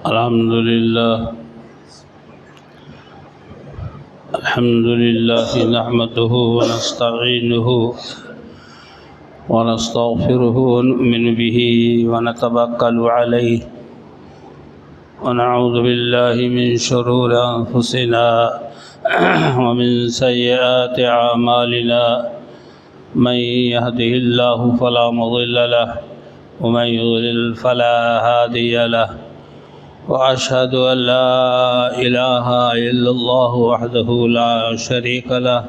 الحمد لله نحمده ونستعينه ونستغفره ونؤمن به ونتوكل عليه ونعوذ بالله من شرور أنفسنا ومن سيئات أعمالنا من يهده الله فلا مضل له ومن يضلل فلا هادي له وأشهد أن لا إله إلا الله وحده لا شريك له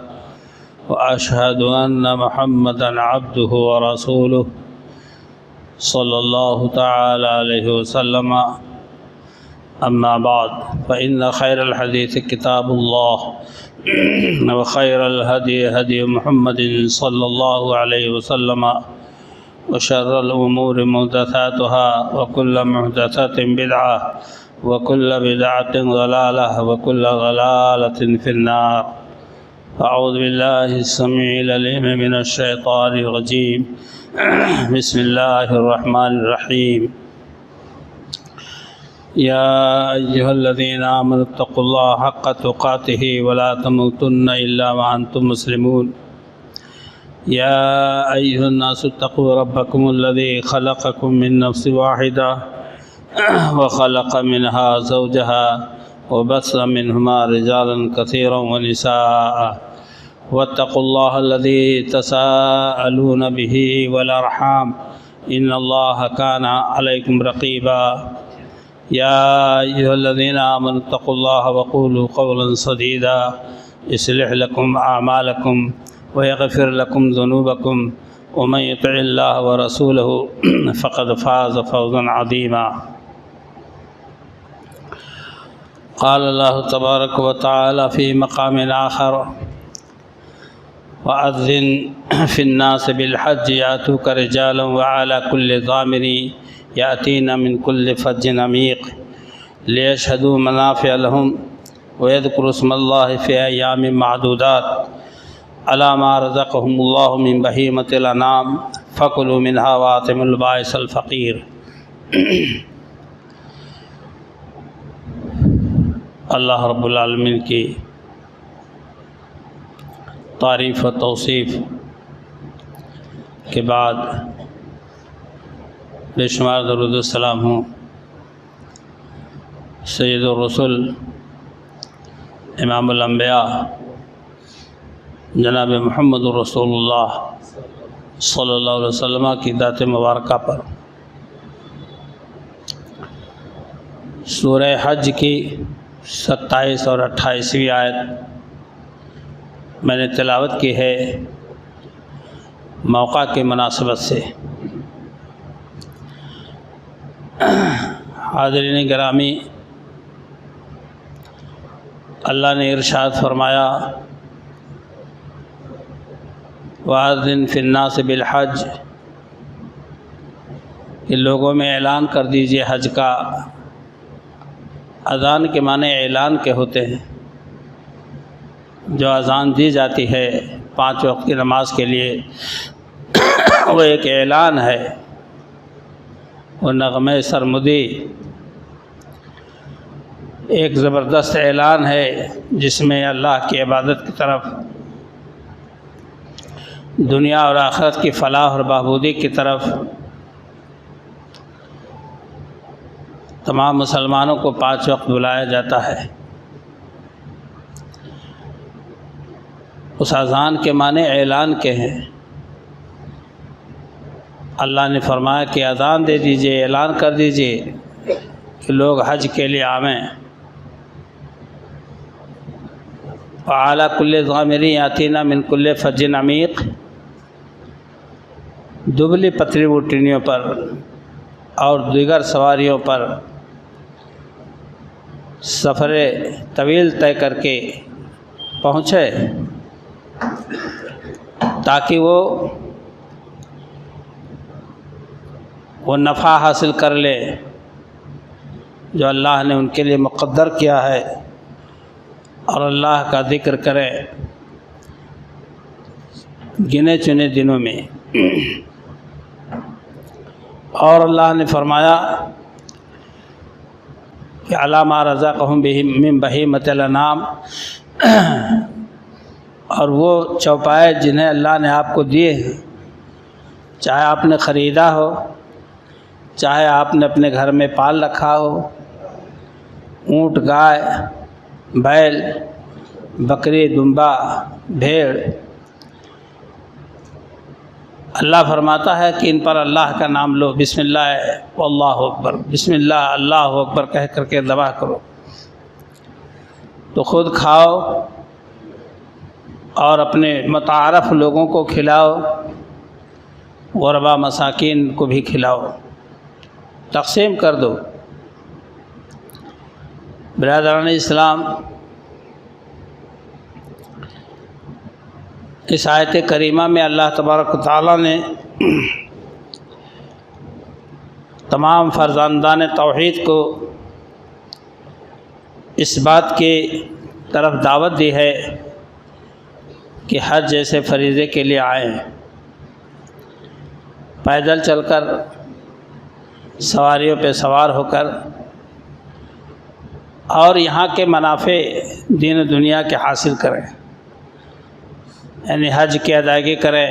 وأشهد أن محمدا عبده ورسوله صلى الله تعالى عليه وسلم. أما بعد فإن خير الحديث كتاب الله وخير الهدي هدي محمد صلى الله عليه وسلم وشر الأمور محدثاتها وكل محدثة بدعة وكل بدعة ضلالة وكل ضلالة في النار. أعوذ بالله السميع العليم من الشيطان الرجيم. بسم الله الرحمن الرحيم. يا أيها الذين آمنوا اتقوا الله حق تقاته ولا تموتن إلا وأنتم مسلمون. يا أيها الناس اتقوا ربكم الذي خلقكم من نفس واحدة وخلق منها زوجها وبث منهما رجالا كثيرا ونساء واتقوا الله الذي تساءلون به والأرحام إن الله كان عليكم رقيبا. يا أيها الذين آمنوا اتقوا الله وقولوا قولا سديدا يصلح لكم أعمالكم ويغفر لكم ذنوبكم ومن يطع الله ورسوله فقد فاز فوزا عظيما. قال الله تبارك وتعالى في مقام آخر وأذن في الناس بالحج يأتوك رجالا وعلى كل ضامر يأتين من كل فج عميق ليشهدوا منافع لهم ويذكروا اسم الله في أيام معدودات على ما رزقهم الله من بهيمة الأنعام فكلوا منها وآتموا البائس الفقير. اللہ رب العالمین کی تعریف و توصیف کے بعد بے شمار درود و سلام ہوں سید الرسل امام الانبیاء جناب محمد رسول اللہ صلی اللہ علیہ وسلم کی ذات مبارکہ پر. سورہ حج کی 27 اور 28ویں آیت میں نے تلاوت کی ہے موقع کی مناسبت سے. حاضرین گرامی، اللہ نے ارشاد فرمایا وَأَذِّن فِي النَّاسِ بِالْحَجِّ کہ لوگوں میں اعلان کر دیجئے حج کا. اذان کے معنی اعلان کے ہوتے ہیں. جو اذان دی جاتی ہے 5 وقت کی نماز کے لیے وہ ایک اعلان ہے، وہ نغمہ سرمدی ایک زبردست اعلان ہے جس میں اللہ کی عبادت کی طرف، دنیا اور آخرت کی فلاح اور بہبودی کی طرف تمام مسلمانوں کو 5 وقت بلایا جاتا ہے. اس اذان کے معنی اعلان کے ہیں. اللہ نے فرمایا کہ اذان دے دیجئے، اعلان کر دیجئے کہ لوگ حج کے لیے آویں. وعلی کل ضامر یاتین من کل فج عمیق، دبلی پتری اونٹنیوں پر اور دیگر سواریوں پر سفر طویل طے کر کے پہنچے تاکہ وہ نفع حاصل کر لے جو اللہ نے ان کے لیے مقدر کیا ہے، اور اللہ کا ذکر کریں گنے چنے دنوں میں. اور اللہ نے فرمایا کہ علامہ رزقہم من بہیمۃ الانعام، اور وہ چوپائے جنہیں اللہ نے آپ کو دیے ہیں، چاہے آپ نے خریدا ہو، چاہے آپ نے اپنے گھر میں پال رکھا ہو، اونٹ، گائے، بیل، بکری، دمبا، بھیڑ، اللہ فرماتا ہے کہ ان پر اللہ کا نام لو، بسم اللہ واللہ اکبر، بسم اللہ اللہ اکبر کہہ کر کے ذبح کرو، تو خود کھاؤ اور اپنے متعارف لوگوں کو کھلاؤ، غربا مساکین کو بھی کھلاؤ، تقسیم کر دو۔ برادران اسلام، اس آیت کریمہ میں اللہ تبارک و تعالیٰ نے تمام فرزندان توحید کو اس بات کی طرف دعوت دی ہے کہ حج جیسے فریضے کے لیے آئیں، پیدل چل کر، سواریوں پہ سوار ہو کر، اور یہاں کے منافع دین و دنیا کے حاصل کریں، یعنی حج کی ادائیگی کریں،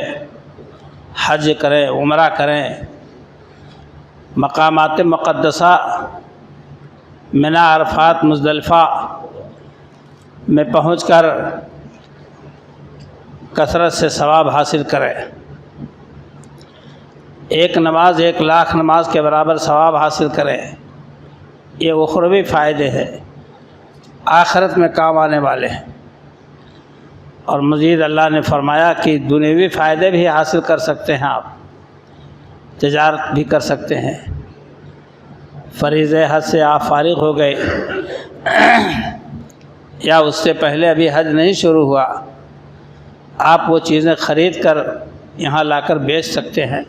حج کریں، عمرہ کریں، مقامات مقدسہ منی، عرفات، مزدلفہ میں پہنچ کر کثرت سے ثواب حاصل کریں۔ ایک نماز 1,00,000 نماز کے برابر ثواب حاصل کریں، یہ اخروی فائدے ہیں، آخرت میں کام آنے والے ہیں۔ اور مزید اللہ نے فرمایا کہ دنیوی فائدے بھی حاصل کر سکتے ہیں، آپ تجارت بھی کر سکتے ہیں۔ فریضہ حج سے آپ فارغ ہو گئے یا اس سے پہلے ابھی حج نہیں شروع ہوا، آپ وہ چیزیں خرید کر یہاں لا کر بیچ سکتے ہیں۔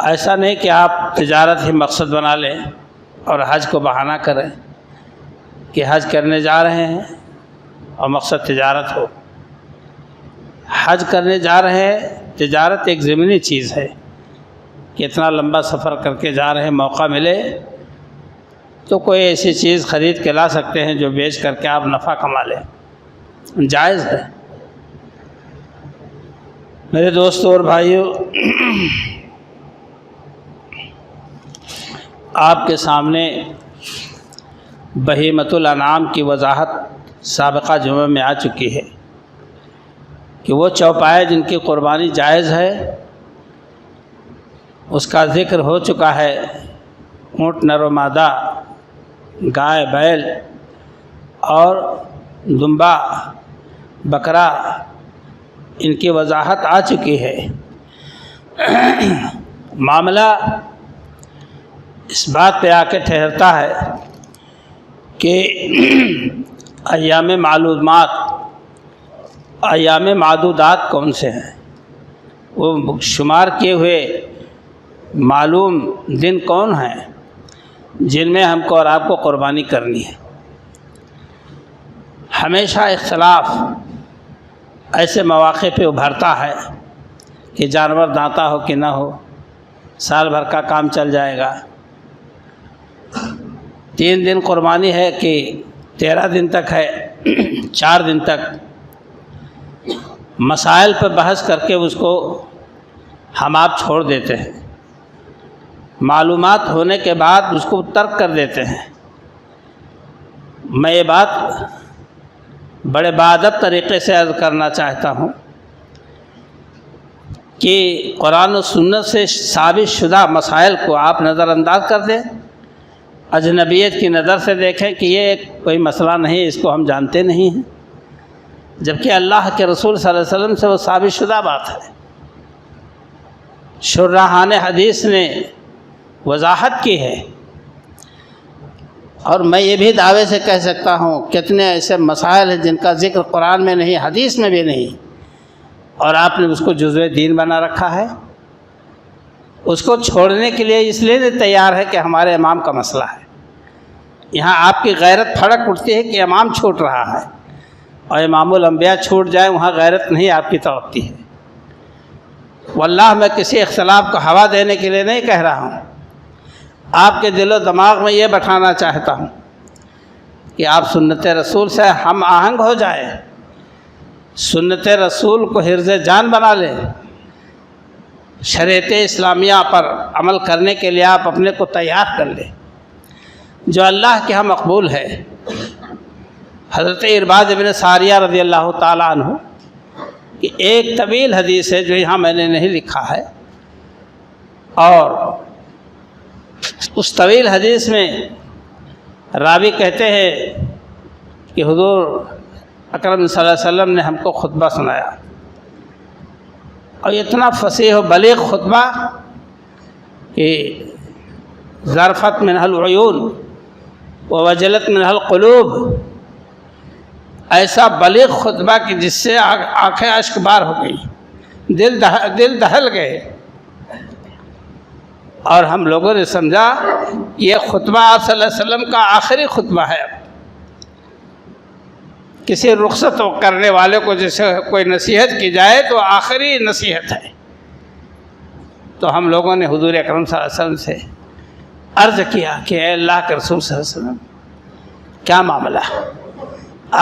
ایسا نہیں کہ آپ تجارت ہی مقصد بنا لیں اور حج کو بہانہ کریں کہ حج کرنے جا رہے ہیں اور مقصد تجارت ہو۔ حج کرنے جا رہے ہیں، تجارت ایک ضمنی چیز ہے کہ اتنا لمبا سفر کر کے جا رہے ہیں، موقع ملے تو کوئی ایسی چیز خرید کے لا سکتے ہیں جو بیچ کر کے آپ نفع کما لیں، جائز ہے۔ میرے دوستوں اور بھائیوں، آپ کے سامنے بہیمۃ الانعام کی وضاحت سابقہ جمعہ میں آ چکی ہے کہ وہ چوپائے جن کی قربانی جائز ہے، اس کا ذکر ہو چکا ہے۔ اونٹ نر و مادہ، گائے، بیل اور دمبا، بکرا، ان کی وضاحت آ چکی ہے۔ معاملہ اس بات پہ آ کے ٹھہرتا ہے کہ ایام معدودات کون سے ہیں، وہ شمار کیے ہوئے معلوم دن کون ہیں جن میں ہم کو اور آپ کو قربانی کرنی ہے۔ ہمیشہ اختلاف ایسے مواقع پہ ابھرتا ہے کہ جانور دانتا ہو کہ نہ ہو، سال بھر کا کام چل جائے گا، 3 دن قربانی ہے کہ 13 دن تک ہے، 4 دن تک، مسائل پہ بحث کر کے اس کو ہم آپ چھوڑ دیتے ہیں، معلومات ہونے کے بعد اس کو ترک کر دیتے ہیں۔ میں یہ بات بڑے باادب طریقے سے عرض کرنا چاہتا ہوں کہ قرآن و سنت سے ثابت شدہ مسائل کو آپ نظر انداز کر دیں، اجنبیت کی نظر سے دیکھیں کہ یہ کوئی مسئلہ نہیں، اس کو ہم جانتے نہیں ہیں، جبکہ اللہ کے رسول صلی اللہ علیہ وسلم سے وہ ثابت شدہ بات ہے۔ شراحان حدیث نے وضاحت کی ہے، اور میں یہ بھی دعوے سے کہہ سکتا ہوں کتنے ایسے مسائل ہیں جن کا ذکر قرآن میں نہیں، حدیث میں بھی نہیں، اور آپ نے اس کو جزو دین بنا رکھا ہے۔ اس کو چھوڑنے کے لیے اس لیے نہیں تیار ہے کہ ہمارے امام کا مسئلہ ہے۔ یہاں آپ کی غیرت پھڑک اٹھتی ہے کہ امام چھوٹ رہا ہے، اور امام الانبیاء چھوٹ جائے، وہاں غیرت نہیں آپ کی توقع ہے۔ واللہ میں کسی اختلاف کو ہوا دینے کے لیے نہیں کہہ رہا ہوں، آپ کے دل و دماغ میں یہ بٹھانا چاہتا ہوں کہ آپ سنت رسول سے ہم آہنگ ہو جائیں، سنت رسول کو حرز جان بنا لیں، شریعت اسلامیہ پر عمل کرنے کے لیے آپ اپنے کو تیار کر لیں جو اللہ کے ہاں مقبول ہے۔ حضرت ارباض ابن ساریہ رضی اللہ تعالیٰ عنہ کہ ایک طویل حدیث ہے جو یہاں میں نے نہیں لکھا ہے، اور اس طویل حدیث میں راوی کہتے ہیں کہ حضور اکرم صلی اللہ علیہ وسلم نے ہم کو خطبہ سنایا، اور اتنا فصیح و بلیغ خطبہ کہ ظرفت منہ العیون ووجلت منہ القلوب، ایسا بلیغ خطبہ کہ جس سے آنکھیں اشک بار ہو گئی، دل دہل گئے، اور ہم لوگوں نے سمجھا یہ خطبہ آپ صلی اللہ علیہ وسلم کا آخری خطبہ ہے۔ کسی رخصت کرنے والے کو جیسے کوئی نصیحت کی جائے تو آخری نصیحت ہے۔ تو ہم لوگوں نے حضور اکرم صلی اللہ علیہ وسلم سے عرض کیا کہ اے اللہ کے رسول صلی اللہ علیہ وسلم کیا معاملہ ہے؟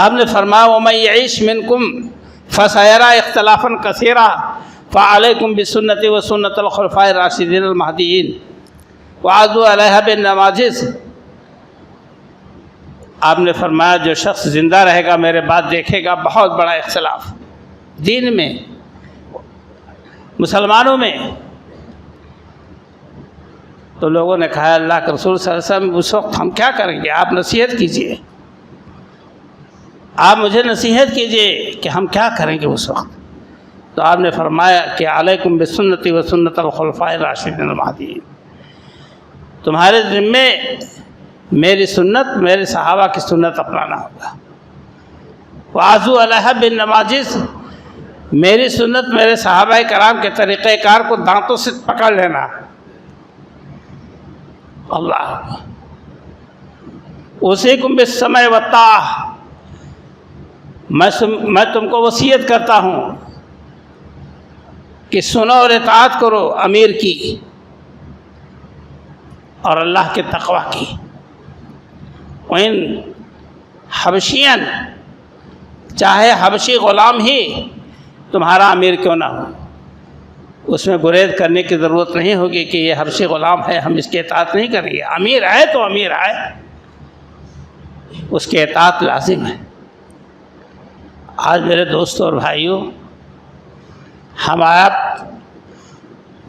آپ نے فرمایا وَمَن يَعِشْ مِنْكُمْ فَسَيَرَىٰ اخْتِلَافًا كَثِيرًا فَعَلَيْكُمْ بِسُنَّتِي وَسُنَّةِ الْخُلَفَاءِ الرَّاشِدِينَ الْمَهْدِيِّينَ وَعَضُّوا عَلَيْهَا بِالنَّوَاجِذِ۔ آپ نے فرمایا جو شخص زندہ رہے گا میرے بعد دیکھے گا بہت بڑا اختلاف دین میں، مسلمانوں میں۔ تو لوگوں نے کہا اللہ کے رسول صلی اللہ علیہ وسلم اس وقت ہم کیا کریں گے؟ آپ نصیحت کیجئے، آپ مجھے نصیحت کیجئے کہ ہم کیا کریں گے اس وقت۔ تو آپ نے فرمایا کہ علیکم بسنتی و سنت الخلفاء الراشدین المہدیین، تمہارے ذمے میری سنت، میرے صحابہ کی سنت اپنانا ہوگا۔ وعضوا علیہا بالنواجذ، میری سنت میرے صحابہ کرام کے طریقہ کار کو دانتوں سے پکڑ لینا۔ اللہ اوصیکم بالسمع والطاعہ، میں تم کو وصیت کرتا ہوں کہ سنو اور اطاعت کرو امیر کی اور اللہ کے تقوی کی۔ وَإِن حبشین، چاہے حبشی غلام ہی تمہارا امیر کیوں نہ ہو، اس میں گریز کرنے کی ضرورت نہیں ہوگی کہ یہ حبشی غلام ہے ہم اس کی اطاعت نہیں کریں گے۔ امیر آئے تو امیر آئے، اس کی اطاعت لازم ہے۔ آج میرے دوستوں اور بھائیوں، ہم آپ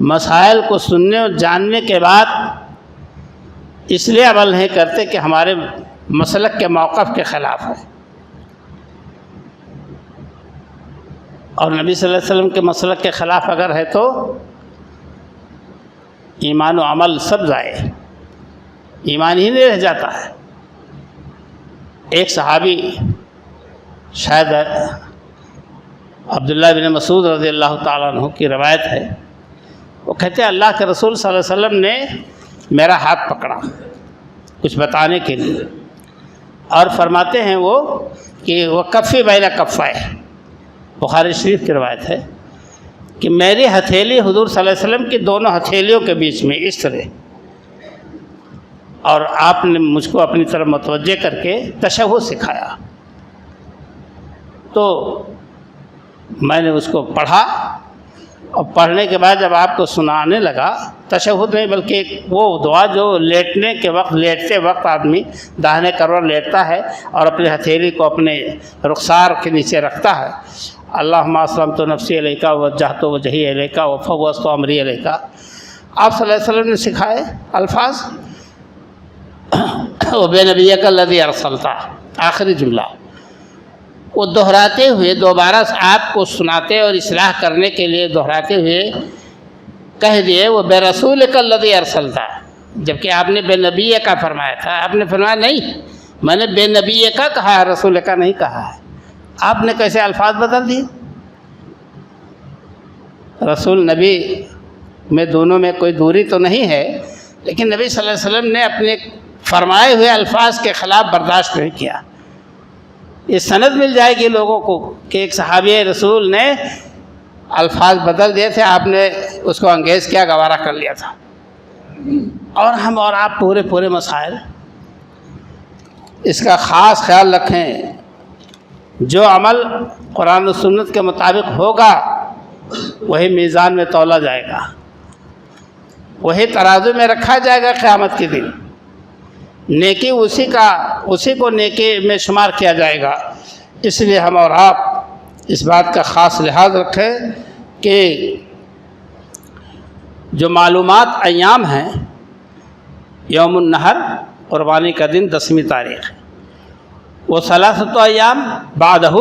مسائل کو سننے اور جاننے کے بعد اس لیے عمل نہیں کرتے کہ ہمارے مسلک کے موقف کے خلاف ہے، اور نبی صلی اللہ علیہ وسلم کے مسلک کے خلاف اگر ہے تو ایمان و عمل سب ضائع، ایمان ہی نہیں رہ جاتا ہے۔ ایک صحابی، شاید عبداللہ بن مسعود رضی اللہ تعالیٰ عنہ کی روایت ہے، وہ کہتے ہیں اللہ کے رسول صلی اللہ علیہ وسلم نے میرا ہاتھ پکڑا کچھ بتانے کے لیے، اور فرماتے ہیں وہ کہ وہ کفی بین کفائے، بخاری شریف کی روایت ہے کہ میری ہتھیلی حضور صلی اللہ علیہ وسلم کی دونوں ہتھیلیوں کے بیچ میں اس طرح، اور آپ نے مجھ کو اپنی طرف متوجہ کر کے تشہد سکھایا۔ تو میں نے اس کو پڑھا، اور پڑھنے کے بعد جب آپ کو سنانے لگا، تشہد نہیں بلکہ وہ دعا جو لیٹتے وقت آدمی داہنے کروڑ لیٹتا ہے اور اپنے ہتھیلی کو اپنے رخسار کے نیچے رکھتا ہے، اللہم اسلمت نفسی الیک ووجہت وجہی الیک وفوضت امری الیک، آپ صلی اللہ علیہ وسلم نے سکھائے الفاظ، وبنبیک الذی ارسلت، آخری جملہ وہ دہراتے ہوئے دوبارہ آپ کو سناتے اور اصلاح کرنے کے لیے دہراتے ہوئے کہہ دیے وہ بے رسولک الذی ارسلت، جبکہ آپ نے بے نبی کا فرمایا تھا۔ آپ نے فرمایا نہیں، میں نے بے نبی کا کہا ہے، رسول کا نہیں کہا ہے۔ آپ نے کیسے الفاظ بدل دیے؟ رسول نبی میں دونوں میں کوئی دوری تو نہیں ہے، لیکن نبی صلی اللہ علیہ وسلم نے اپنے فرمائے ہوئے الفاظ کے خلاف برداشت نہیں کیا۔ یہ سند مل جائے گی لوگوں کو کہ ایک صحابی رسول نے الفاظ بدل دیے تھے، آپ نے اس کو انگیز کیا، گوارا کر لیا تھا۔ اور ہم اور آپ پورے مسائل اس کا خاص خیال رکھیں. جو عمل قرآن و سنت کے مطابق ہوگا وہی میزان میں تولا جائے گا، وہی ترازو میں رکھا جائے گا قیامت کے دن. نیکی اسی کو نیکی میں شمار کیا جائے گا. اس لیے ہم اور آپ اس بات کا خاص لحاظ رکھیں کہ جو معلومات ایام ہیں، یوم النحر قربانی کا دن 10ویں تاریخ، وہ 3 ایام بعدہ،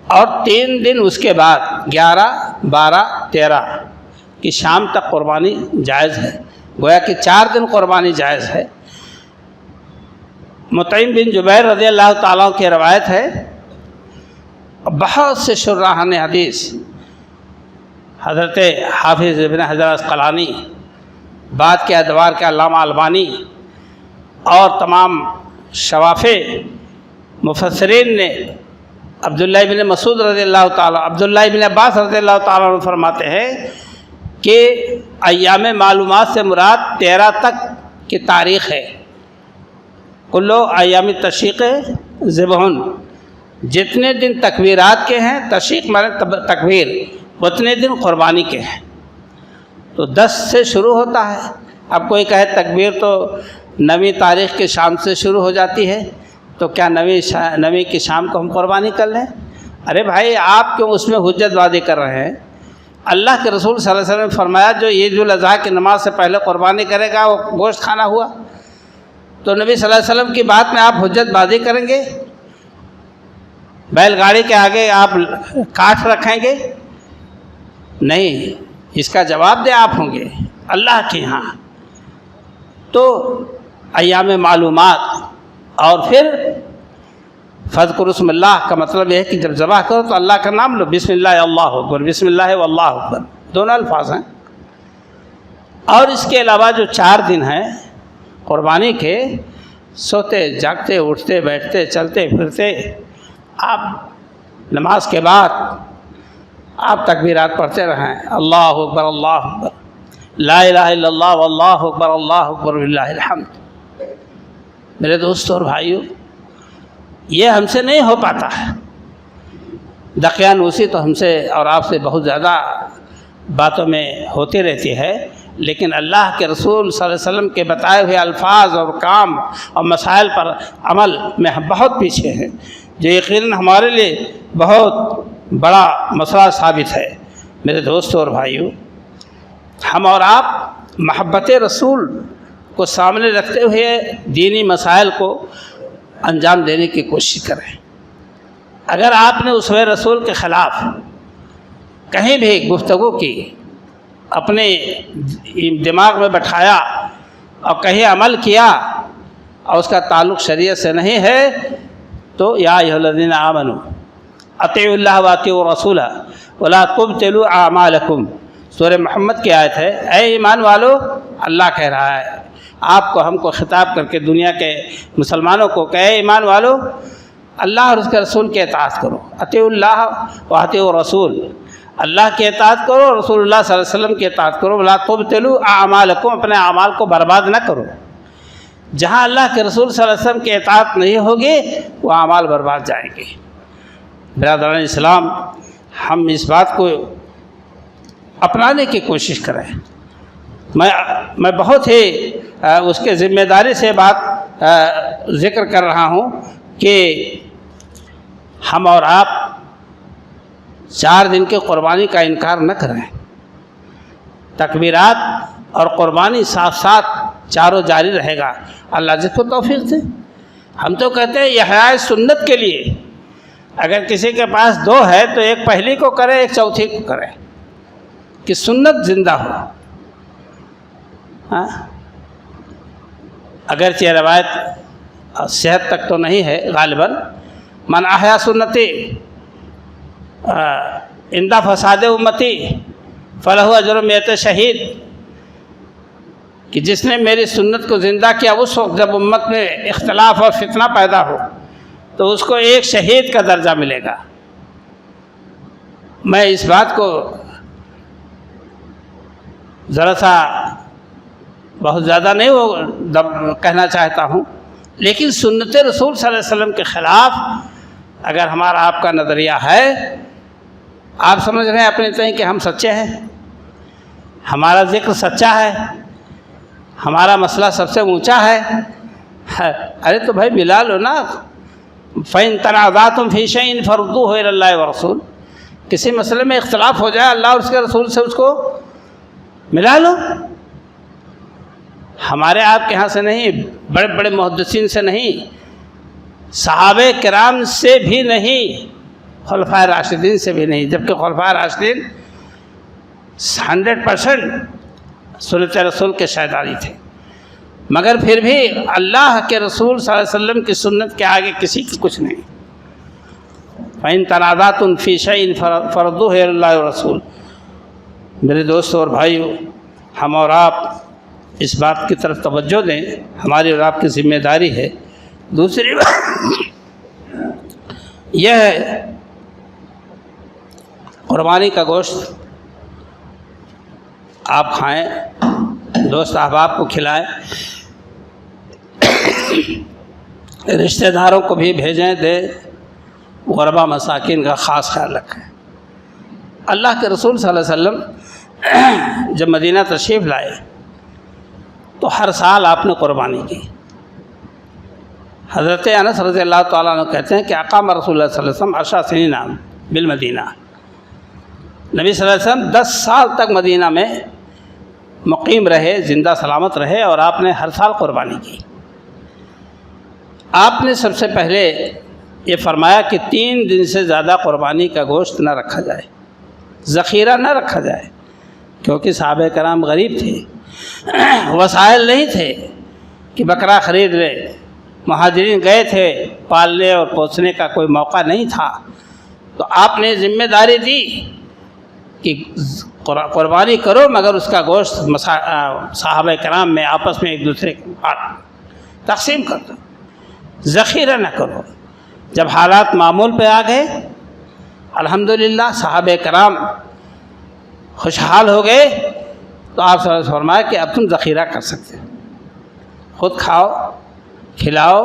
اور 3 دن اس کے بعد 11، 12، 13 کی شام تک قربانی جائز ہے. گویا کہ 4 دن قربانی جائز ہے. مطعم بن جبیر رضی اللہ تعالیٰ کی روایت ہے، بہت سے شراحان حدیث، حضرت حافظ ابن حجر عسقلانی، بعد کے ادوار کے علامہ البانی، اور تمام شوافع مفسرین نے عبداللہ ابن مسعود رضی اللہ تعالیٰ، عبداللہ ابن عباس رضی اللہ تعالیٰ عنہ فرماتے ہیں کہ ایام معلومات سے مراد 13 تک کی تاریخ ہے. کلو ایام تشریق ذبحن، جتنے دن تکبیرات کے ہیں، تشریق مانے تکبیر، اتنے دن قربانی کے ہیں. تو 10 سے شروع ہوتا ہے. اب کوئی کہے تکبیر تو 9ویں تاریخ کی شام سے شروع ہو جاتی ہے، تو کیا 9ویں کی شام کو ہم قربانی کر لیں؟ ارے بھائی، آپ کیوں اس میں حجت بازی کر رہے ہیں؟ اللہ کے رسول صلی اللہ علیہ وسلم نے فرمایا جو عید الاضحیٰ کی نماز سے پہلے قربانی کرے گا وہ گوشت کھانا ہوا. تو نبی صلی اللہ علیہ وسلم کی بات میں آپ حجت بازی کریں گے؟ بیل گاڑی کے آگے آپ کاٹھ رکھیں گے؟ نہیں، اس کا جواب دے آپ ہوں گے اللہ کے یہاں. تو ایام معلومات، اور پھر فذکر اسم اللہ کا مطلب یہ ہے کہ جب ذبح کرو تو اللہ کا نام لو. بسم اللہ اللہ اکبر، بسم اللہ واللہ اکبر، دونوں الفاظ ہیں. اور اس کے علاوہ جو 4 دن ہیں قربانی کے، سوتے جاگتے اٹھتے بیٹھتے چلتے پھرتے، آپ نماز کے بعد آپ تکبیرات پڑھتے رہیں، اللہ اکبر اللہ اکبر، لا الہ الا اللہ واللہ اکبر اللہ اکبر وللہ الحمد. میرے دوستوں اور بھائیوں، یہ ہم سے نہیں ہو پاتا ہے. دقیانوسی تو ہم سے اور آپ سے بہت زیادہ باتوں میں ہوتی رہتی ہے، لیکن اللہ کے رسول صلی اللہ علیہ وسلم کے بتائے ہوئے الفاظ اور کام اور مسائل پر عمل میں ہم بہت پیچھے ہیں، جو یقیناً ہمارے لیے بہت بڑا مسئلہ ثابت ہے. میرے دوستوں اور بھائیوں، ہم اور آپ محبت رسول کو سامنے رکھتے ہوئے دینی مسائل کو انجام دینے کی کوشش کریں. اگر آپ نے اسوہ رسول کے خلاف کہیں بھی گفتگو کی، اپنے دماغ میں بٹھایا اور کہیں عمل کیا اور اس کا تعلق شریعت سے نہیں ہے، تو یا ایھا الذین آمنوا اطیعوا اللہ واطیعوا الرسول ولا تبطلوا اعمالکم، سورہ محمد کی آیت ہے. اے ایمان والو، اللہ کہہ رہا ہے آپ کو، ہم کو خطاب کر کے دنیا کے مسلمانوں کو کہ اے ایمان والو، اللہ اور اس کے رسول کی اطاعت کرو. اطیعوا اللہ واطیعوا الرسول، اللہ کی اطاعت کرو، رسول اللہ صلی اللہ علیہ وسلم کی اطاعت کرو. ولا تبطلوا اعمالکم، اپنے اعمال کو برباد نہ کرو. جہاں اللہ کے رسول صلی اللہ علیہ وسلم کی اطاعت نہیں ہوگی وہ اعمال برباد جائیں گے. برادران اسلام، ہم اس بات کو اپنانے کی کوشش کریں. میں بہت ہی اس کے ذمہ داری سے بات ذکر کر رہا ہوں کہ ہم اور آپ 4 دن کے قربانی کا انکار نہ کریں. تکبیرات اور قربانی ساتھ ساتھ چاروں جاری رہے گا. اللہ جس کو توفیق دے. ہم تو کہتے ہیں احیاء سنت کے لیے اگر کسی کے پاس 2 ہے تو ایک پہلی کو کرے، ایک چوتھی کو کرے، کہ سنت زندہ ہو. ہاں، اگرچہ روایت صحت تک تو نہیں ہے غالباً، من احیا سنتی عند فساد امتی فلہ اجر 100 شہید، کہ جس نے میری سنت کو زندہ کیا اس وقت جب امت میں اختلاف اور فتنہ پیدا ہو تو اس کو 1 شہید کا درجہ ملے گا. میں اس بات کو ذرا سا بہت زیادہ نہیں وہ کہنا چاہتا ہوں، لیکن سنت رسول صلی اللہ علیہ وسلم کے خلاف اگر ہمارا آپ کا نظریہ ہے، آپ سمجھ رہے ہیں اپنے تئیں کہ ہم سچے ہیں، ہمارا ذکر سچا ہے، ہمارا مسئلہ سب سے اونچا ہے، ارے تو بھائی ملا لو نا، فَإِن تَنَازَعْتُمْ فِي شَيْءٍ فَرُدُّوهُ إِلَى اللَّهِ وَالرَّسُولِ، کسی مسئلے میں اختلاف ہو جائے اللہ اور اس کے رسول سے اس کو ملا لو۔ ہمارے آپ کے ہاں سے نہیں، بڑے بڑے محدثین سے نہیں، صحابہ کرام سے بھی نہیں، خلفائے راشدین سے بھی نہیں، جبکہ خلفائے راشدین 100% سنت رسول کے شائداری تھے، مگر پھر بھی اللہ کے رسول صلی اللہ علیہ وسلم کی سنت کے آگے کسی کی کچھ نہیں۔ فَإِن تَنَازَعْتُمْ فِي شَيْءٍ فَرُدُّوهُ إِلَى اللَّهِ وَالرَّسُولِ۔ میرے دوستو اور بھائیو، ہم اور آپ اس بات کی طرف توجہ دیں، ہماری اور آپ کی ذمہ داری ہے۔ دوسری بات یہ ہے، قربانی کا گوشت آپ کھائیں، دوست احباب کو کھلائیں، رشتہ داروں کو بھی بھیجیں دیں، غربا مساکین کا خاص خیال رکھیں۔ اللہ کے رسول صلی اللہ علیہ وسلم جب مدینہ تشریف لائے تو ہر سال آپ نے قربانی کی۔ حضرت انس رضی اللہ تعالیٰ عنہ کہتے ہیں کہ اقام رسول اللہ صلی اللہ علیہ وسلم 10 سنین بالمدینہ، نبی صلی اللہ علیہ وسلم 10 سال تک مدینہ میں مقیم رہے، زندہ سلامت رہے، اور آپ نے ہر سال قربانی کی۔ آپ نے سب سے پہلے یہ فرمایا کہ 3 دن سے زیادہ قربانی کا گوشت نہ رکھا جائے، ذخیرہ نہ رکھا جائے، کیونکہ صحابہ کرام غریب تھے، وسائل نہیں تھے کہ بکرا خرید لے، مہاجرین گئے تھے، پالنے اور پوسنے کا کوئی موقع نہیں تھا، تو آپ نے ذمہ داری دی کہ قربانی کرو، مگر اس کا گوشت صحابہ کرام میں آپس میں ایک دوسرے کے پاس تقسیم کر دو، ذخیرہ نہ کرو۔ جب حالات معمول پہ آ گئے، الحمدللہ صحابہ کرام خوشحال ہو گئے، تو آپ صلی اللہ علیہ وسلم فرمایا کہ اب تم ذخیرہ کر سکتے ہو، خود کھاؤ، کھلاؤ،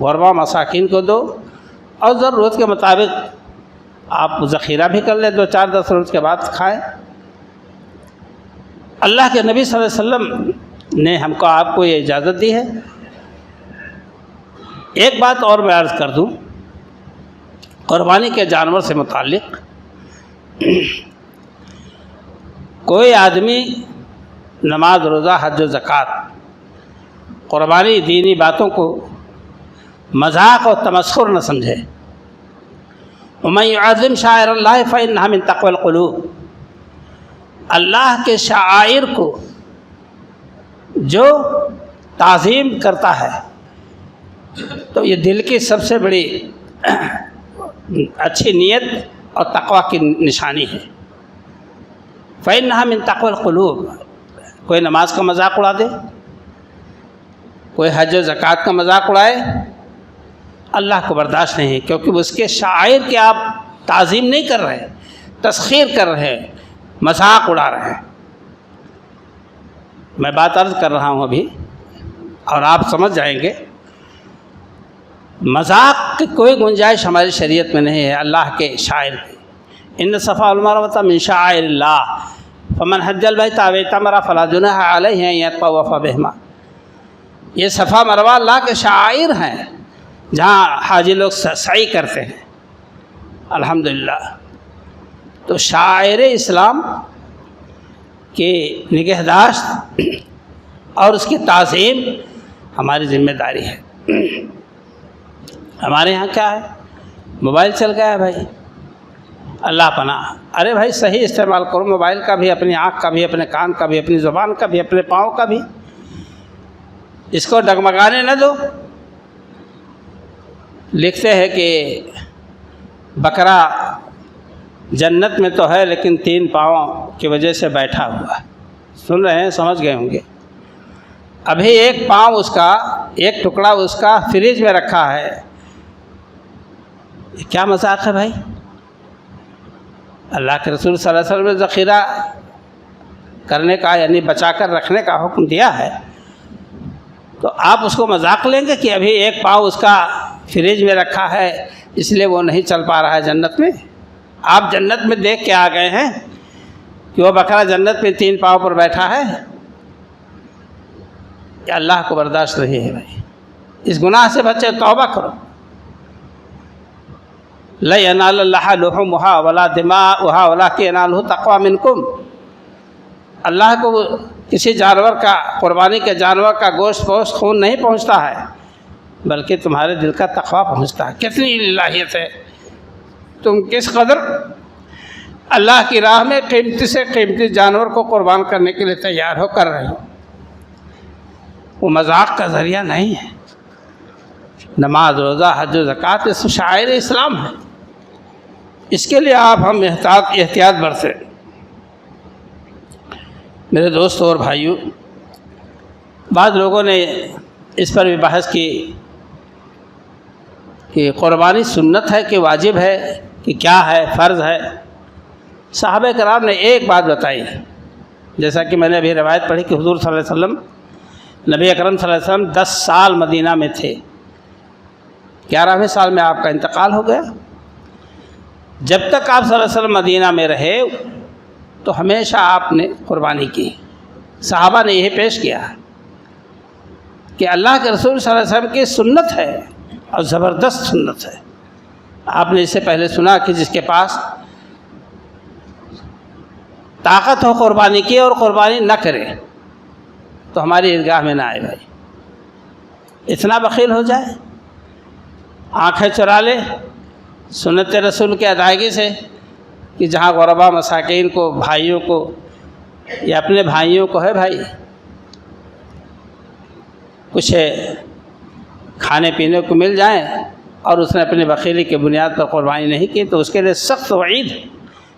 غربا مساکین کو دو، اور ضرورت کے مطابق آپ ذخیرہ بھی کر لیں، 2-4-10 روز کے بعد کھائیں۔ اللہ کے نبی صلی اللہ علیہ وسلم نے ہم کو آپ کو یہ اجازت دی ہے۔ ایک بات اور میں عرض کر دوں قربانی کے جانور سے متعلق، کوئی آدمی نماز، روزہ، حج و زکوٰۃ، قربانی، دینی باتوں کو مذاق اور تمسخر نہ سمجھے۔ وَمَن يُعَظِّمْ شَعَائِرَ اللَّهِ فَإِنَّهَا مِن تَقْوَى الْقُلُوبِ، اللہ کے شعائر کو جو تعظیم کرتا ہے تو یہ دل کی سب سے بڑی اچھی نیت اور تقوی کی نشانی ہے۔ فَإِنَّهَا مِن تَقْوَى الْقُلُوبِ، کوئی نماز کا مذاق اڑا دے، کوئی حج و زکوٰۃ کا مذاق اڑائے، اللہ کو برداشت نہیں، کیونکہ اس کے شاعر کے آپ تعظیم نہیں کر رہے، تسخیر کر رہے ہیں، مذاق اڑا رہے ہیں۔ میں بات عرض کر رہا ہوں ابھی اور آپ سمجھ جائیں گے، مذاق کی کوئی گنجائش ہماری شریعت میں نہیں ہے اللہ کے شاعر کی۔ ان صفا والمروۃ من شعائر اللہ فمن حج البیت او اعتمر فلا جناح علیہ ان یطوف بہما۔ یہ صفا مروہ اللہ کے شعائر ہیں، جہاں حاجی لوگ سعی کرتے ہیں۔ الحمدللہ، تو شاعر اسلام کی نگہداشت اور اس کی تعظیم ہماری ذمہ داری ہے۔ ہمارے یہاں کیا ہے، موبائل چل گیا ہے بھائی، اللہ پناہ۔ ارے بھائی صحیح استعمال کرو موبائل کا بھی، اپنی آنکھ کا بھی، اپنے کان کا بھی، اپنی زبان کا بھی، اپنے پاؤں کا بھی، اس کو ڈگمگانے نہ دو۔ لکھتے ہیں کہ بکرا جنت میں تو ہے لیکن 3 پاؤں کی وجہ سے بیٹھا ہوا ہے۔ سن رہے ہیں، سمجھ گئے ہوں گے۔ ابھی ایک پاؤں اس کا، ایک ٹکڑا اس کا فریج میں رکھا ہے، یہ کیا مذاق ہے بھائی؟ اللہ کے رسول صلی اللہ علیہ وسلم نے ذخیرہ کرنے کا یعنی بچا کر رکھنے کا حکم دیا ہے، تو آپ اس کو مذاق لیں گے کہ ابھی ایک پاؤں اس کا فریج میں رکھا ہے اس لیے وہ نہیں چل پا رہا ہے جنت میں؟ آپ جنت میں دیکھ کے آ گئے ہیں کہ وہ بکرا جنت میں 3 پاؤں پر بیٹھا ہے، کہ اللہ کو برداشت نہیں ہے بھائی۔ اس گناہ سے بچے، توبہ کرو۔ لا ینال اللہ لحومھا ولا دماؤھا ولکن ینالہ التقوی منکم۔ اللہ کو کسی جانور کا، قربانی کے جانور کا گوشت پوشت خون نہیں پہنچتا ہے، بلکہ تمہارے دل کا تقوی پہنچتا ہے۔ کتنی الہیت ہے! تم کس قدر اللہ کی راہ میں قیمتی سے قیمتی جانور کو قربان کرنے کے لیے تیار ہو کر رہے ہو۔ وہ مذاق کا ذریعہ نہیں ہے۔ نماز، روزہ، حج و زکوٰۃ یہ شعائر اسلام ہے، اس کے لیے ہم احتیاط برتیں۔ میرے دوستوں اور بھائیوں، بعض لوگوں نے اس پر بھی بحث کی کہ قربانی سنت ہے کہ واجب ہے کہ کیا ہے، فرض ہے۔ صحابہ کرام نے ایک بات بتائی، جیسا کہ میں نے ابھی روایت پڑھی کہ حضور صلی اللہ علیہ وسلم، نبی اکرم صلی اللہ علیہ وسلم 10 سال مدینہ میں تھے، 11ویں سال میں آپ کا انتقال ہو گیا۔ جب تک آپ صلی اللہ علیہ وسلم مدینہ میں رہے تو ہمیشہ آپ نے قربانی کی۔ صحابہ نے یہ پیش کیا کہ اللہ کے رسول صلی اللہ علیہ وسلم کی سنت ہے اور زبردست سنت ہے۔ آپ نے اس سے پہلے سنا کہ جس کے پاس طاقت ہو قربانی کی اور قربانی نہ کرے تو ہماری عیدگاہ میں نہ آئے بھائی۔ اتنا بخیل ہو جائے، آنکھیں چرا لے سنت رسول کی ادائیگی سے، کہ جہاں غربا مساکین کو، بھائیوں کو یا اپنے بھائیوں کو ہے بھائی کچھ کھانے پینے کو مل جائیں اور اس نے اپنی بخیلی کی بنیاد پر قربانی نہیں کی تو اس کے لیے سخت وعید ہے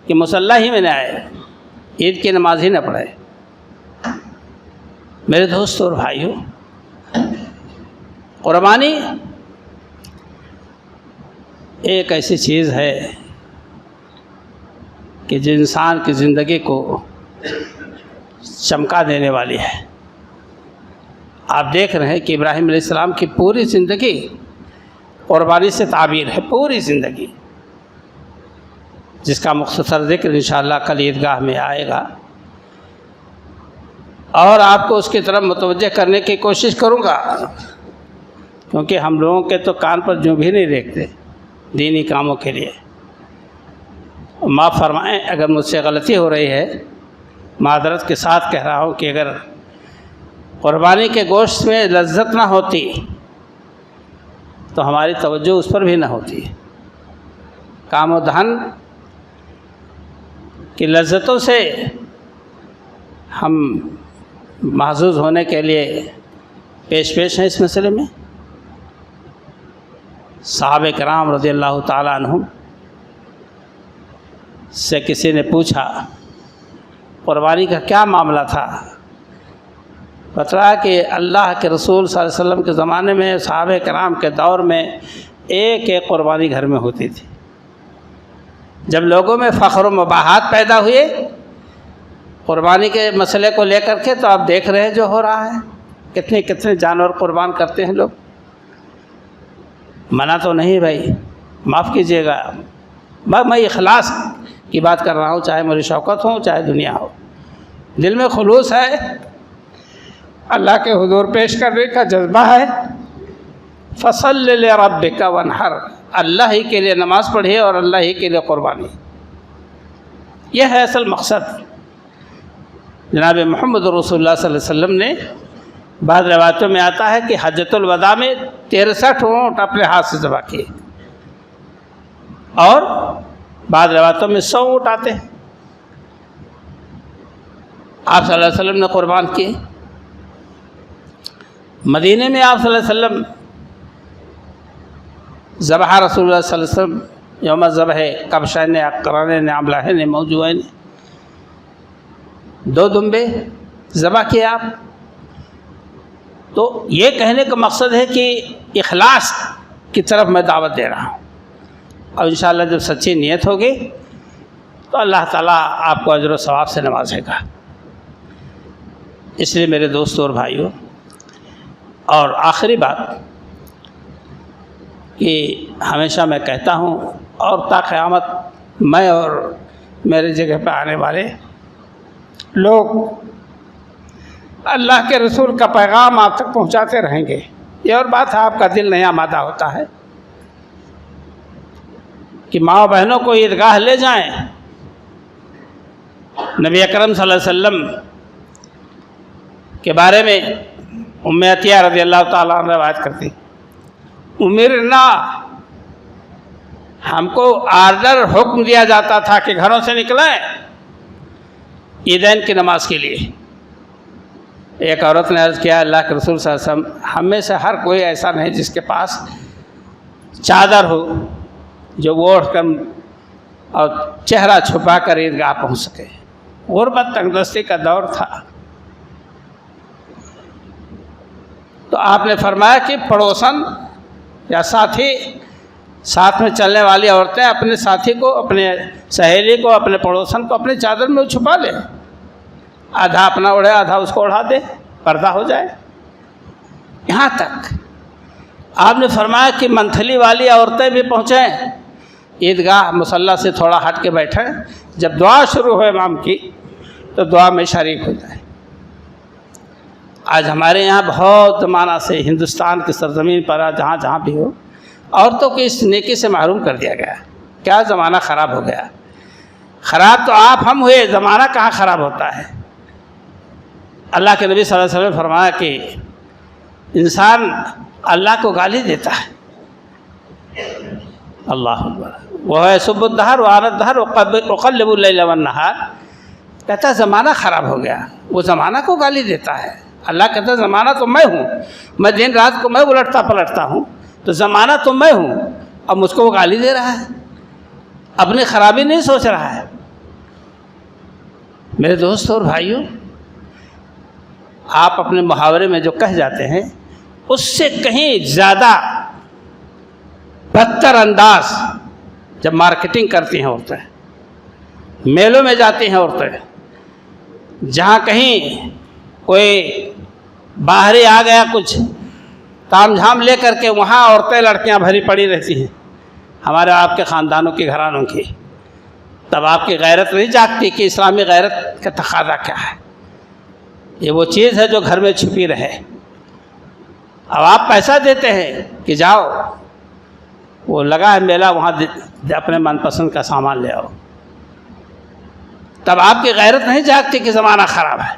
کہ مصلی ہی میں نہ آئے، عید کی نماز ہی نہ پڑھے۔ میرے دوستوں اور بھائیوں، قربانی ایک ایسی چیز ہے کہ جو انسان کی زندگی کو چمکا دینے والی ہے۔ آپ دیکھ رہے ہیں کہ ابراہیم علیہ السلام کی پوری زندگی قربانی سے تعبیر ہے، پوری زندگی، جس کا مختصر ذکر انشاءاللہ کل عیدگاہ میں آئے گا، اور آپ کو اس کی طرف متوجہ کرنے کی کوشش کروں گا، کیونکہ ہم لوگوں کے تو کان پر جو بھی نہیں دیکھتے دینی کاموں کے لیے۔ معاف فرمائیں اگر مجھ سے غلطی ہو رہی ہے، معذرت کے ساتھ کہہ رہا ہوں کہ اگر قربانی کے گوشت میں لذت نہ ہوتی تو ہماری توجہ اس پر بھی نہ ہوتی۔ کام و دھن کی لذتوں سے ہم محظوظ ہونے کے لیے پیش ہیں اس مسئلے میں۔ صحابہ کرام رضی اللہ تعالیٰ عنہم سے کسی نے پوچھا قربانی کا کیا معاملہ تھا، بتایا کہ اللہ کے رسول صلی اللہ علیہ وسلم کے زمانے میں، صحابہ کرام کے دور میں ایک قربانی گھر میں ہوتی تھی۔ جب لوگوں میں فخر و مباحات پیدا ہوئے قربانی کے مسئلے کو لے کر کے، تو آپ دیکھ رہے ہیں جو ہو رہا ہے، کتنے جانور قربان کرتے ہیں لوگ۔ منع تو نہیں بھائی، معاف کیجیے گا، میں اخلاص کی بات کر رہا ہوں، چاہے میری شوکت ہو چاہے دنیا ہو، دل میں خلوص ہے، اللہ کے حضور پیش کرنے کا جذبہ ہے۔ فصل لربک وانحر، اللہ ہی کے لیے نماز پڑھیے اور اللہ ہی کے لیے قربانی، یہ ہے اصل مقصد۔ جناب محمد رسول اللہ صلی اللہ علیہ وسلم نے، بعض روایتوں میں آتا ہے کہ حجۃ الوداع میں 63 اونٹ اپنے ہاتھ سے ذبح کیے، اور بعض روایتوں میں 100 اونٹ آتے ہیں آپ صلی اللہ علیہ وسلم نے قربان کیے۔ مدینے میں آپ صلی اللہ علیہ وسلم ذبح رسول اللہ صلی اللہ علیہ وسلم یوم ذبح کبشین اقرنین عملہین موجوعین، 2 دمبے ذبح کیے آپ۔ تو یہ کہنے کا مقصد ہے کہ اخلاص کی طرف میں دعوت دے رہا ہوں، اور انشاءاللہ جب سچی نیت ہوگی تو اللہ تعالیٰ آپ کو اجر و ثواب سے نوازے گا۔ اس لیے میرے دوستوں اور بھائیوں، اور آخری بات کہ ہمیشہ میں کہتا ہوں اور تا قیامت میں اور میرے جگہ پہ آنے والے لوگ اللہ کے رسول کا پیغام آپ تک پہنچاتے رہیں گے۔ یہ اور بات ہے آپ کا دل نہیں آمادہ ہوتا ہے کہ ماں بہنوں کو عیدگاہ لے جائیں۔ نبی اکرم صلی اللہ علیہ وسلم کے بارے میں ام عطیہ رضی اللہ تعالیٰ عنہ روایت کرتی، امرنا، ہم کو آرڈر حکم دیا جاتا تھا کہ گھروں سے نکلیں عیدین کی نماز کے لیے۔ ایک عورت نے عرض کیا، اللہ کے رسول صلی اللہ علیہ وسلم، ہم میں سے ہر کوئی ایسا نہیں جس کے پاس چادر ہو جو وہ اوڑھ کر اور چہرہ چھپا کر عیدگاہ پہنچ سکے۔ غربت تنگدستی کا دور تھا، تو آپ نے فرمایا کہ پڑوسن یا ساتھی، ساتھ میں چلنے والی عورتیں اپنے ساتھی کو، اپنے سہیلی کو، اپنے پڑوسن کو اپنے چادر میں چھپا لیں، آدھا اپنا اوڑھے آدھا اس کو اوڑھا دے، پردہ ہو جائے۔ یہاں تک آپ نے فرمایا کہ منتھلی والی عورتیں بھی پہنچیں عیدگاہ، مصلی سے تھوڑا ہٹ کے بیٹھیں، جب دعا شروع ہو امام کی تو دعا میں شریک ہو جائے۔ آج ہمارے یہاں بہت زمانہ سے ہندوستان کی سرزمین پر جہاں جہاں بھی ہو، عورتوں کو اس نیکی سے محروم کر دیا گیا۔ کیا زمانہ خراب ہو گیا! خراب تو آپ ہم ہوئے، زمانہ کہاں خراب ہوتا ہے۔ اللہ کے نبی صلی اللہ علیہ وسلم نے فرمایا کہ انسان اللہ کو گالی دیتا ہے، اللہ اکبر، وہ ہے سب الدہر وعن الدہر وقلب اللیل والنہار، کہتا ہے زمانہ خراب ہو گیا، وہ زمانہ کو گالی دیتا ہے۔ اللہ کہتا ہے زمانہ تو میں ہوں، میں دن رات کو میں الٹتا پلٹتا ہوں، تو زمانہ تو میں ہوں، اب مجھ کو وہ گالی دے رہا ہے، اپنی خرابی نہیں سوچ رہا ہے۔ میرے دوستوں اور بھائیوں، آپ اپنے محاورے میں جو کہہ جاتے ہیں اس سے کہیں زیادہ بدتر انداز جب مارکیٹنگ کرتی ہیں عورتیں، میلوں میں جاتی ہیں عورتیں، جہاں کہیں کوئی باہری آ گیا کچھ تام جھام لے کر کے، وہاں عورتیں لڑکیاں بھری پڑی رہتی ہیں، ہمارے آپ کے خاندانوں کی، گھرانوں کی، تب آپ کی غیرت نہیں جاگتی کہ اسلامی غیرت کا تقاضا کیا ہے۔ یہ وہ چیز ہے جو گھر میں چھپی رہے۔ اب آپ پیسہ دیتے ہیں کہ جاؤ، وہ لگا ہے میلہ، وہاں اپنے من پسند کا سامان لے آؤ، تب آپ کی غیرت نہیں جاگتی کہ زمانہ خراب ہے۔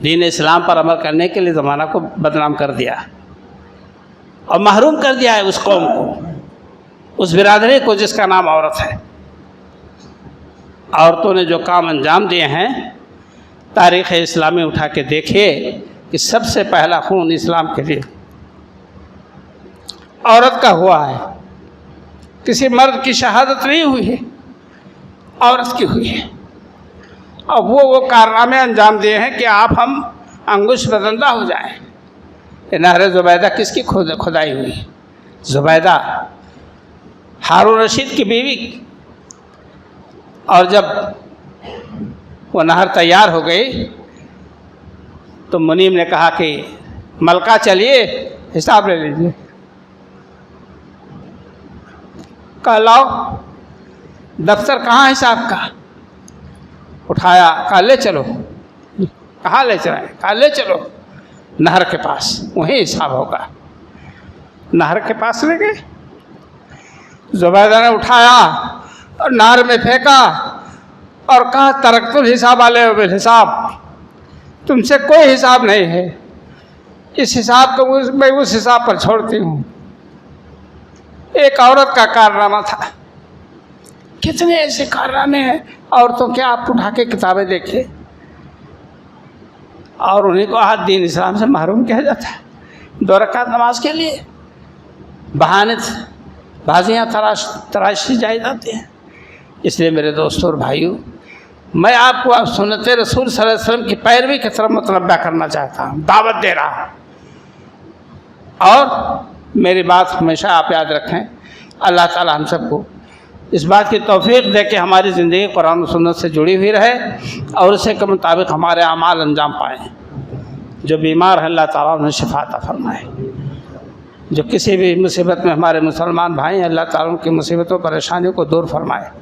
دین اسلام پر عمل کرنے کے لیے زمانہ کو بدنام کر دیا اور محروم کر دیا ہے اس قوم کو، اس برادری کو جس کا نام عورت ہے۔ عورتوں نے جو کام انجام دیے ہیں، تاریخ اسلامی اٹھا کے دیکھیے کہ سب سے پہلا خون اسلام کے لیے عورت کا ہوا ہے، کسی مرد کی شہادت نہیں ہوئی ہے، عورت کی ہوئی ہے، اور وہ کارنامے انجام دیے ہیں کہ آپ ہم انگوش بدندہ ہو جائیں۔ یہ نہر زبیدہ کس کی کھدائی ہوئی؟ زبیدہ ہارون رشید کی بیوی، اور جب وہ نہر تیار ہو گئی تو منیم نے کہا کہ ملکہ چلیے حساب لے لیجیے۔ کہا لاؤ دفتر کہاں حساب کا؟ اٹھایا، کہا لے چلو۔ کہاں لے چلائیں؟ کہا لے چلو نہر کے پاس، وہیں حساب ہوگا۔ نہر کے پاس لے گئے، زبیدہ نے اٹھایا اور نہر میں پھینکا اور کہا ترکت الحساب علیہ بالحساب، تم سے کوئی حساب نہیں ہے، اس حساب کو میں اس حساب پر چھوڑتی ہوں۔ ایک عورت کا کارنامہ تھا۔ کتنے ایسے کارنامے ہیں عورتوں کے، آپ اٹھا کے کتابیں دیکھیں، اور انہیں کو آج دین اسلام سے محروم کیا جاتا ہے۔ 2 رکعت نماز کے لیے بہانے بازیاں تراشی جائی جاتی ہیں۔ اس لیے میرے دوستوں اور بھائیوں، میں آپ کو سنت رسول صلی اللہ علیہ وسلم کی پیروی کی طرف متنبہ کرنا چاہتا ہوں، دعوت دے رہا ہوں۔ اور میری بات ہمیشہ آپ یاد رکھیں، اللہ تعالی ہم سب کو اس بات کی توفیق دے کہ ہماری زندگی قرآن و سنت سے جڑی ہوئی رہے اور اسے کے مطابق ہمارے اعمال انجام پائیں۔ جو بیمار ہیں اللہ تعالیٰ انہیں شفا عطا فرمائے، جو کسی بھی مصیبت میں ہمارے مسلمان بھائی ہیں اللہ تعالیٰ ان کی مصیبتوں پریشانیوں کو دور فرمائے۔